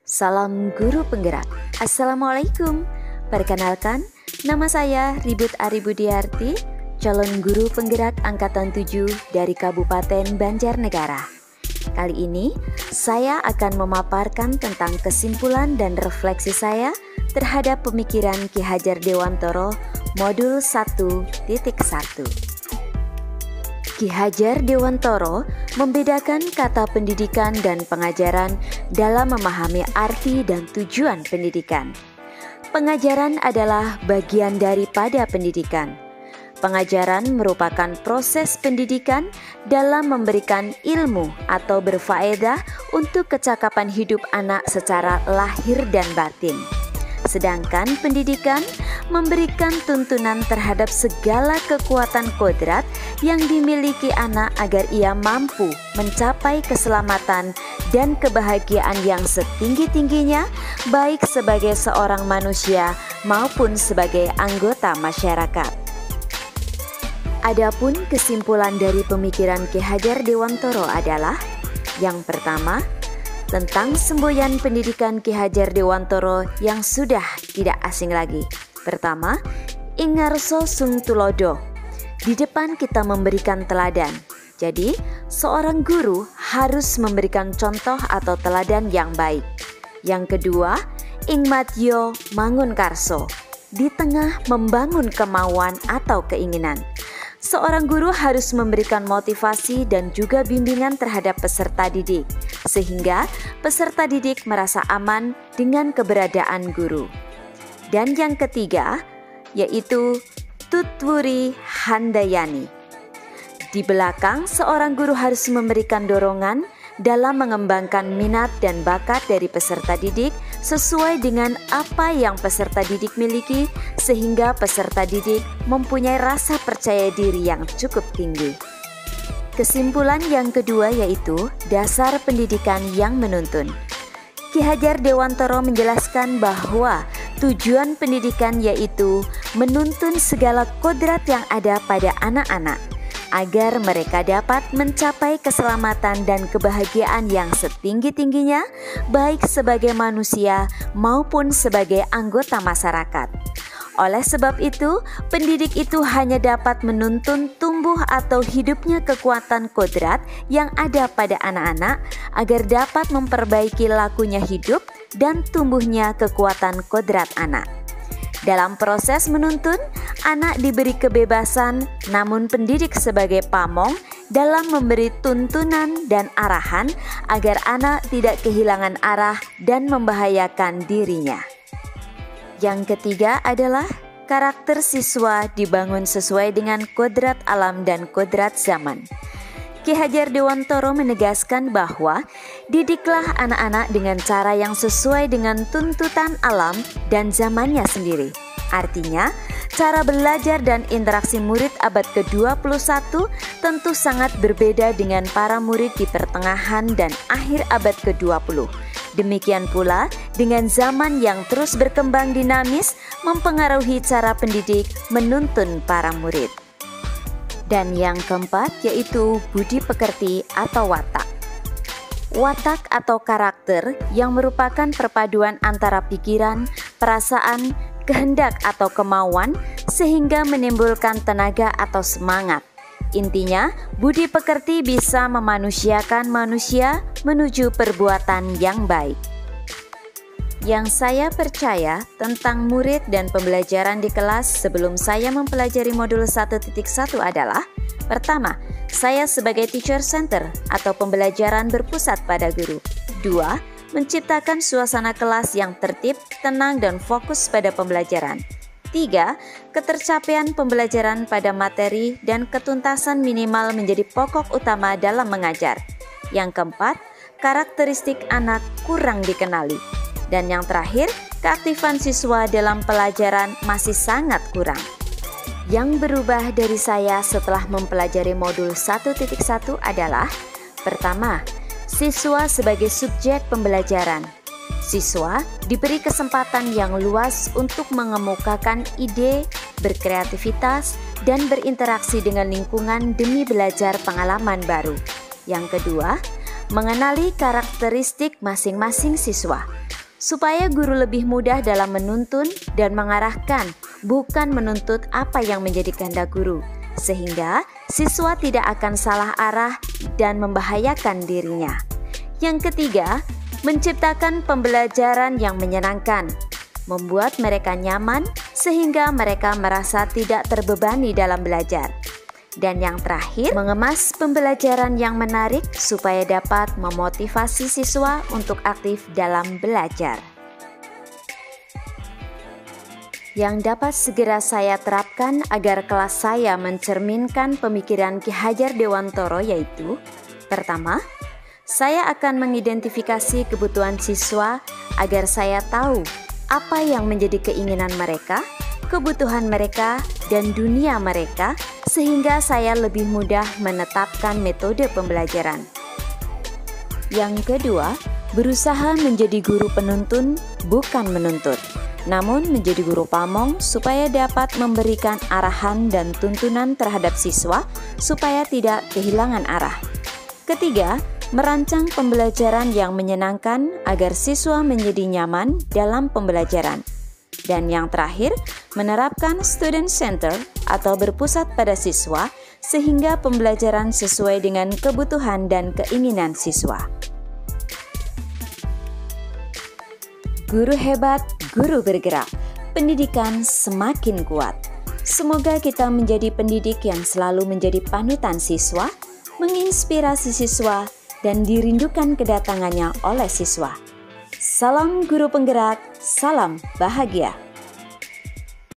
Salam Guru Penggerak. Assalamualaikum. Perkenalkan, nama saya Ribut Ari Budiarti, calon guru penggerak angkatan 7 dari Kabupaten Banjarnegara. Kali ini, saya akan memaparkan tentang kesimpulan dan refleksi saya terhadap pemikiran Ki Hajar Dewantoro Modul 1.1. Ki Hajar Dewantoro membedakan kata pendidikan dan pengajaran dalam memahami arti dan tujuan pendidikan. Pengajaran adalah bagian daripada pendidikan. Pengajaran merupakan proses pendidikan dalam memberikan ilmu atau berfaedah untuk kecakapan hidup anak secara lahir dan batin. Sedangkan pendidikan memberikan tuntunan terhadap segala kekuatan kodrat yang dimiliki anak agar ia mampu mencapai keselamatan dan kebahagiaan yang setinggi-tingginya, baik sebagai seorang manusia maupun sebagai anggota masyarakat. Adapun kesimpulan dari pemikiran Ki Hajar Dewantoro adalah: yang pertama, tentang semboyan pendidikan Ki Hajar Dewantoro yang sudah tidak asing lagi. Pertama, Ingarso Sung Tulodo. Di depan kita memberikan teladan. Jadi, seorang guru harus memberikan contoh atau teladan yang baik. Yang kedua, Ingmatyo Mangun Karso. Di tengah membangun kemauan atau keinginan. Seorang guru harus memberikan motivasi dan juga bimbingan terhadap peserta didik, sehingga peserta didik merasa aman dengan keberadaan guru. Dan yang ketiga, yaitu Tutwuri Handayani. Di belakang, seorang guru harus memberikan dorongan dalam mengembangkan minat dan bakat dari peserta didik sesuai dengan apa yang peserta didik miliki, sehingga peserta didik mempunyai rasa percaya diri yang cukup tinggi. Kesimpulan yang kedua yaitu dasar pendidikan yang menuntun. Ki Hajar Dewantoro menjelaskan bahwa tujuan pendidikan yaitu menuntun segala kodrat yang ada pada anak-anak agar mereka dapat mencapai keselamatan dan kebahagiaan yang setinggi-tingginya, baik sebagai manusia maupun sebagai anggota masyarakat. Oleh sebab itu, pendidik itu hanya dapat menuntun tumbuh atau hidupnya kekuatan kodrat yang ada pada anak-anak agar dapat memperbaiki lakunya hidup dan tumbuhnya kekuatan kodrat anak. Dalam proses menuntun, anak diberi kebebasan, namun pendidik sebagai pamong dalam memberi tuntunan dan arahan agar anak tidak kehilangan arah dan membahayakan dirinya. Yang ketiga adalah karakter siswa dibangun sesuai dengan kodrat alam dan kodrat zaman. Ki Hajar Dewantoro menegaskan bahwa didiklah anak-anak dengan cara yang sesuai dengan tuntutan alam dan zamannya sendiri. Artinya, cara belajar dan interaksi murid abad ke-21 tentu sangat berbeda dengan para murid di pertengahan dan akhir abad ke-20. Demikian pula dengan zaman yang terus berkembang dinamis mempengaruhi cara pendidik menuntun para murid. Dan yang keempat yaitu budi pekerti atau watak. Watak atau karakter yang merupakan perpaduan antara pikiran, perasaan, kehendak atau kemauan sehingga menimbulkan tenaga atau semangat. Intinya, budi pekerti bisa memanusiakan manusia menuju perbuatan yang baik. Yang saya percaya tentang murid dan pembelajaran di kelas sebelum saya mempelajari modul 1.1 adalah: pertama, saya sebagai teacher center atau pembelajaran berpusat pada guru. 2. Menciptakan suasana kelas yang tertib, tenang, dan fokus pada pembelajaran. 3. Ketercapaian pembelajaran pada materi dan ketuntasan minimal menjadi pokok utama dalam mengajar. Yang keempat, karakteristik anak kurang dikenali. Dan yang terakhir, keaktifan siswa dalam pelajaran masih sangat kurang. Yang berubah dari saya setelah mempelajari modul 1.1 adalah: pertama, siswa sebagai subjek pembelajaran. Siswa diberi kesempatan yang luas untuk mengemukakan ide, berkreativitas, dan berinteraksi dengan lingkungan demi belajar pengalaman baru. Yang kedua, mengenali karakteristik masing-masing siswa, supaya guru lebih mudah dalam menuntun dan mengarahkan, bukan menuntut apa yang menjadi kehendak guru, sehingga siswa tidak akan salah arah dan membahayakan dirinya. Yang ketiga, menciptakan pembelajaran yang menyenangkan, membuat mereka nyaman sehingga mereka merasa tidak terbebani dalam belajar. Dan yang terakhir, mengemas pembelajaran yang menarik supaya dapat memotivasi siswa untuk aktif dalam belajar. Yang dapat segera saya terapkan agar kelas saya mencerminkan pemikiran Ki Hajar Dewantoro yaitu: pertama, saya akan mengidentifikasi kebutuhan siswa agar saya tahu apa yang menjadi keinginan mereka, kebutuhan mereka, dan dunia mereka, sehingga saya lebih mudah menetapkan metode pembelajaran. Yang kedua, berusaha menjadi guru penuntun, bukan menuntut, namun menjadi guru pamong supaya dapat memberikan arahan dan tuntunan terhadap siswa supaya tidak kehilangan arah. Ketiga, merancang pembelajaran yang menyenangkan agar siswa menjadi nyaman dalam pembelajaran. Dan yang terakhir, menerapkan student center atau berpusat pada siswa sehingga pembelajaran sesuai dengan kebutuhan dan keinginan siswa. Guru hebat, guru bergerak, pendidikan semakin kuat. Semoga kita menjadi pendidik yang selalu menjadi panutan siswa, menginspirasi siswa, dan dirindukan kedatangannya oleh siswa. Salam guru penggerak, salam bahagia.